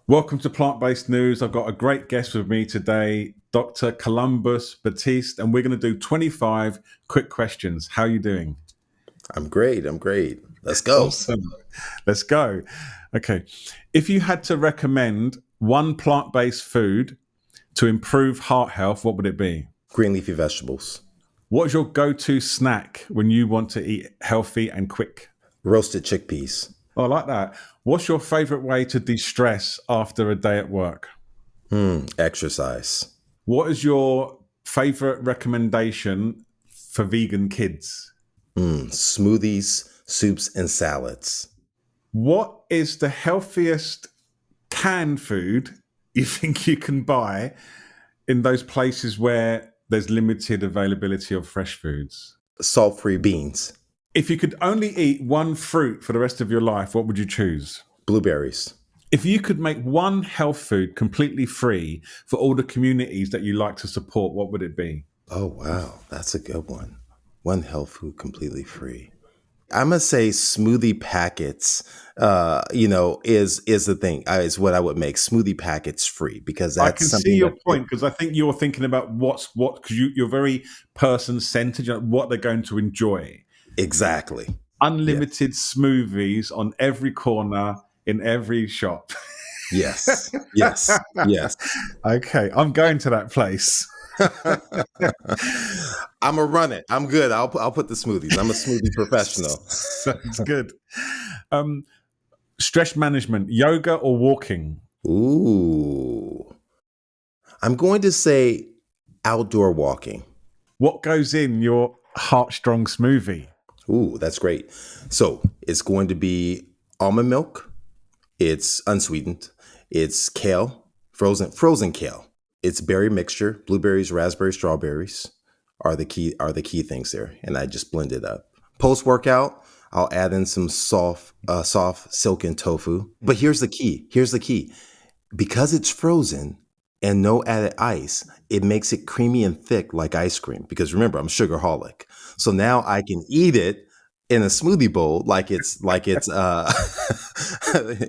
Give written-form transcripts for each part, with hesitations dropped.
Welcome to Plant-Based News. I've got a great guest with me today, Dr. Columbus Batiste, and we're going to do 25 quick questions. How are you doing? I'm great. Let's go. Awesome. Let's go. Okay. If you had to recommend one plant-based food to improve heart health, what would it be? Green leafy vegetables. What is your go-to snack when you want to eat healthy and quick? Roasted chickpeas. Oh, I like that. What's your favorite way to de-stress after a day at work? Exercise. What is your favorite recommendation for vegan kids? Smoothies, soups, and salads. What is the healthiest canned food you think you can buy in those places where there's limited availability of fresh foods? Salt-free beans. If you could only eat one fruit for the rest of your life, what would you choose? Blueberries. If you could make one health food completely free for all the communities that you like to support, what would it be? Oh, wow. That's a good one. One health food completely free. I'm going to say smoothie packets, is the thing, is what I would make. Smoothie packets free, because I that's can see something your that point, because I think you're thinking about what, because you're very person-centered, what they're going to enjoy. Exactly. Unlimited smoothies on every corner in every shop. Yes. Okay, I'm going to that place. I'm gonna run it. I'm good. I'll put the smoothies. I'm a smoothie professional. Sounds good. Stress management, yoga or walking? Ooh. I'm going to say outdoor walking. What goes in your heart-strong smoothie? Ooh, that's great. So it's going to be almond milk. It's unsweetened. It's kale, frozen kale. It's berry mixture. Blueberries, raspberries, strawberries are the key things there, and I just blend it up. Post workout, I'll add in some soft silken tofu. But here's the key. Because it's frozen and no added ice, it makes it creamy and thick like ice cream. Because remember, I'm sugarholic, so now I can eat it in a smoothie bowl like it's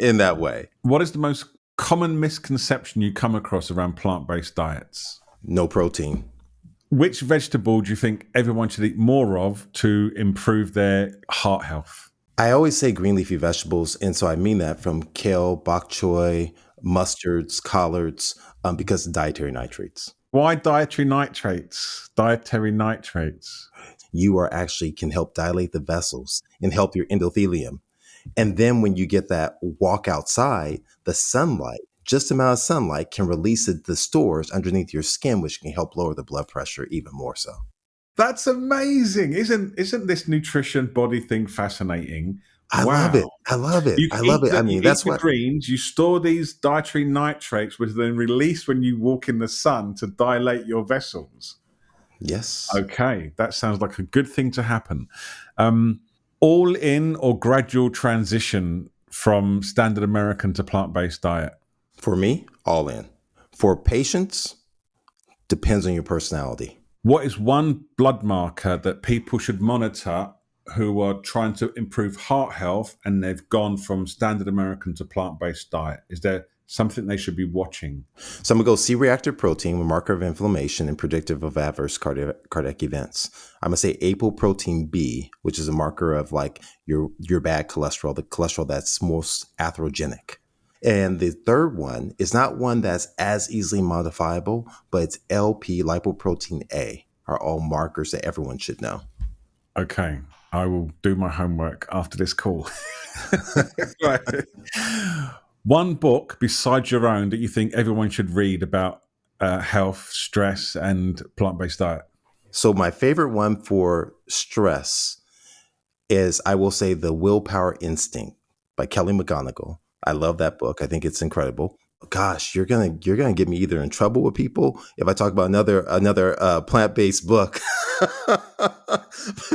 in that way. What is the most common misconception you come across around plant-based diets? No protein. Which vegetable do you think everyone should eat more of to improve their heart health? I always say green leafy vegetables, and so I mean that, from kale, bok choy, mustards, collards, because of dietary nitrates. Why dietary nitrates? Dietary nitrates. You actually can help dilate the vessels and help your endothelium. And then when you get that walk outside, the sunlight, just amount of sunlight, can release the stores underneath your skin, which can help lower the blood pressure even more so. That's amazing. Isn't this nutrition body thing fascinating? I love it. I love it. I mean, that's the what greens, you store these dietary nitrates, which are then released when you walk in the sun to dilate your vessels. Yes. Okay, that sounds like a good thing to happen. All in or gradual transition from standard American to plant-based diet? For me, all in. For patients, depends on your personality. What is one blood marker that people should monitor who are trying to improve heart health and they've gone from standard American to plant-based diet? Is there something they should be watching? So I'm going to go C-reactive protein, a marker of inflammation and predictive of adverse cardiac events. I'm going to say apoprotein B, which is a marker of like your bad cholesterol, the cholesterol that's most atherogenic. And the third one is not one that's as easily modifiable, but it's LP, lipoprotein A, are all markers that everyone should know. Okay, I will do my homework after this call. Right. One book besides your own that you think everyone should read about health, stress, and plant-based diet? So my favorite one for stress is, I will say, The Willpower Instinct by Kelly McGonigal. I love that book. I think it's incredible. Gosh, you're gonna get me either in trouble with people if I talk about another plant-based book,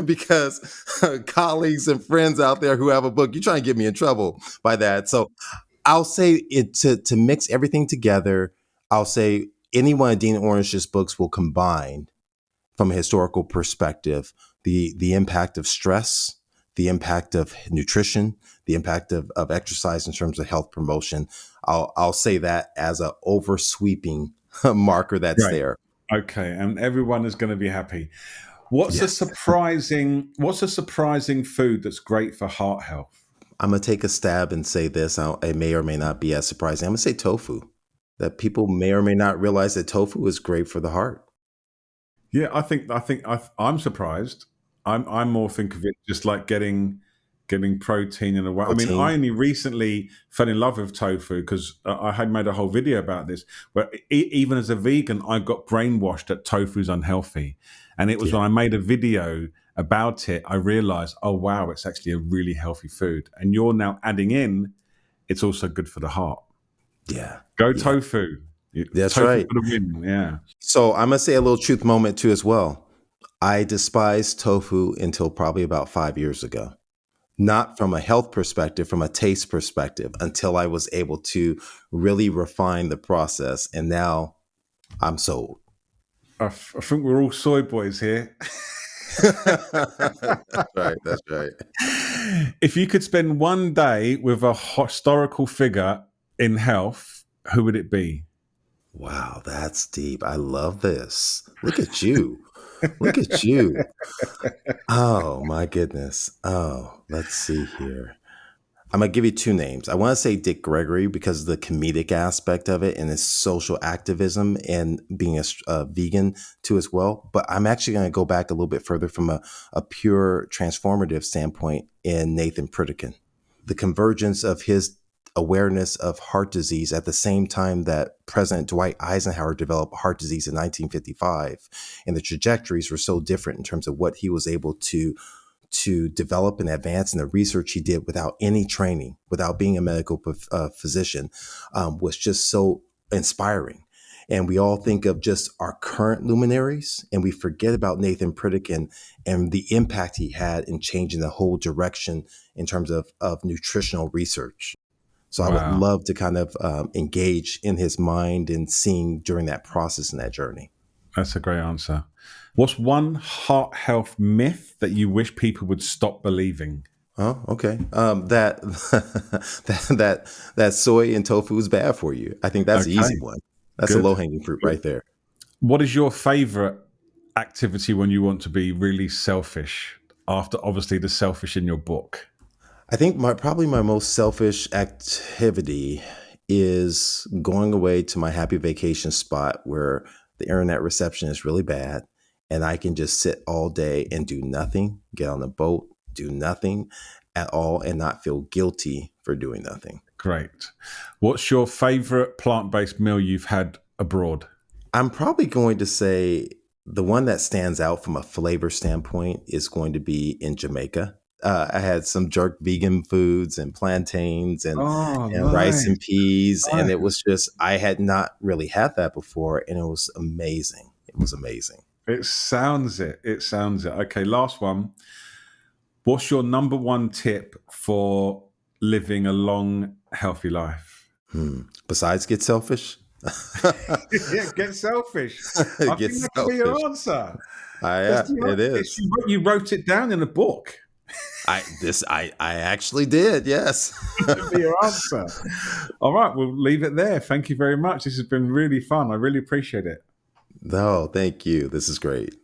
because colleagues and friends out there who have a book, you're trying to get me in trouble by that. So I'll say it to mix everything together. I'll say any one of Dean Orange's books will combine, from a historical perspective, the impact of stress, the impact of nutrition, the impact of exercise in terms of health promotion. I'll say that as a oversweeping marker that's Right. there. Okay, and everyone is going to be happy. What's a Yes. surprising food that's great for heart health? I'm gonna take a stab and say this. It may or may not be as surprising. I'm gonna say tofu. That people may or may not realize that tofu is great for the heart. Yeah, I'm surprised. I'm more think of it just like getting protein in a way. I mean, I Protein. only recently fell in love with tofu because I had made a whole video about this. Where even as a vegan, I got brainwashed that tofu's unhealthy, and it was Yeah. when I made a video about it, I realized, oh wow, it's actually a really healthy food. And you're now adding in, it's also good for the heart. Yeah. Go Yeah. tofu. That's Tofu right. for the win. Yeah. So I'm gonna say a little truth moment too as well. I despised tofu until probably about 5 years ago. Not from a health perspective, from a taste perspective, until I was able to really refine the process. And now I'm sold. I think we're all soy boys here. That's right. That's right. If you could spend one day with a historical figure in health, who would it be? Wow, that's deep. I love this. Look at you. Look at you. Oh my goodness. Oh, let's see here. I'm gonna give you two names. I want to say Dick Gregory because of the comedic aspect of it and his social activism and being a vegan too as well. But I'm actually going to go back a little bit further from a pure transformative standpoint in Nathan Pritikin. The convergence of his awareness of heart disease at the same time that President Dwight Eisenhower developed heart disease in 1955, and the trajectories were so different in terms of what he was able to develop and advance in the research he did without any training, without being a medical physician, was just so inspiring. And we all think of just our current luminaries, and we forget about Nathan Pritikin and the impact he had in changing the whole direction in terms of nutritional research. So I would Wow, love to kind of engage in his mind and seeing during that process and that journey. that's a great answer. What's one heart health myth that you wish people would stop believing? Oh, okay. That that soy and tofu is bad for you. I think that's the Okay, easy one. That's a good. low hanging fruit Good. right there. What is your favorite activity when you want to be really selfish? After obviously the selfish in your book. I think probably my most selfish activity is going away to my happy vacation spot where the internet reception is really bad and I can just sit all day and do nothing, get on the boat, do nothing at all and not feel guilty for doing nothing. Great. What's your favorite plant based meal you've had abroad? I'm probably going to say the one that stands out from a flavor standpoint is going to be in Jamaica. I had some jerk vegan foods and plantains Oh, and rice and nice. peas, and it Nice. was just I had not really had that before, and it was amazing. It was amazing. It sounds it. It sounds it. Okay, last one. What's your number one tip for living a long, healthy life? Besides, get selfish. Yeah, get selfish. I Get think that could be your selfish. answer. Yeah, it is. You wrote it down in a book. I actually did. Yes. That could be your answer. All right, we'll leave it there. Thank you very much. This has been really fun. I really appreciate it. No, thank you. This is great.